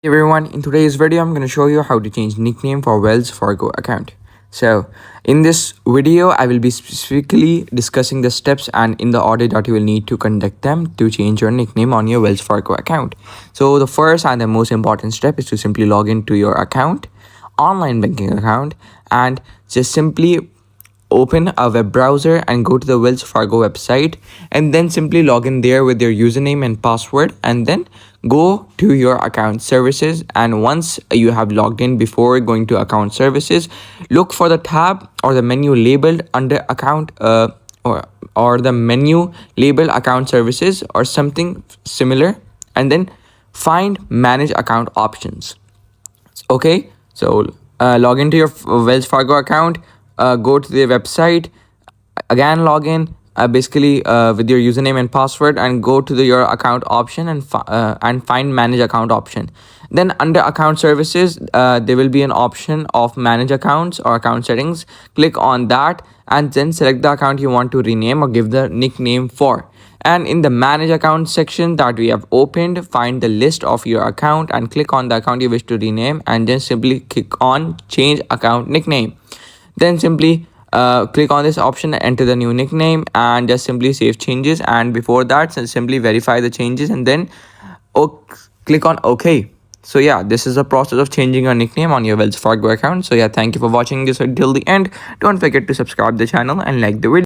Hey everyone, in today's video I'm going to show you how to change nickname for Wells Fargo account. So in this video I will be specifically discussing the steps and in the order that you will need to conduct them to change your nickname on your Wells Fargo account. So the first and the most important step is to simply log into your account, online banking account, and just simply open a web browser and go to the Wells Fargo website, and then simply log in there with your username and password, and then go to your account services. And once you have logged in, before going to account services, look for the tab or the menu labeled under account or the menu labeled account services or something similar, and then find manage account options. Okay, so log into your Wells Fargo account, go to the website, again log in basically with your username and password, and go to your account option and find manage account option. Then under account services there will be an option of manage accounts or account settings. Click on that and then select the account you want to rename or give the nickname for. And in the manage account section that we have opened, find the list of your account and click on the account you wish to rename, and then simply click on change account nickname. Then simply click on this option, enter the new nickname, and just simply save changes. And before that, simply verify the changes and then click on OK. So yeah, this is the process of changing your nickname on your Wells Fargo account. So yeah, thank you for watching this until the end. Don't forget to subscribe the channel and like the video.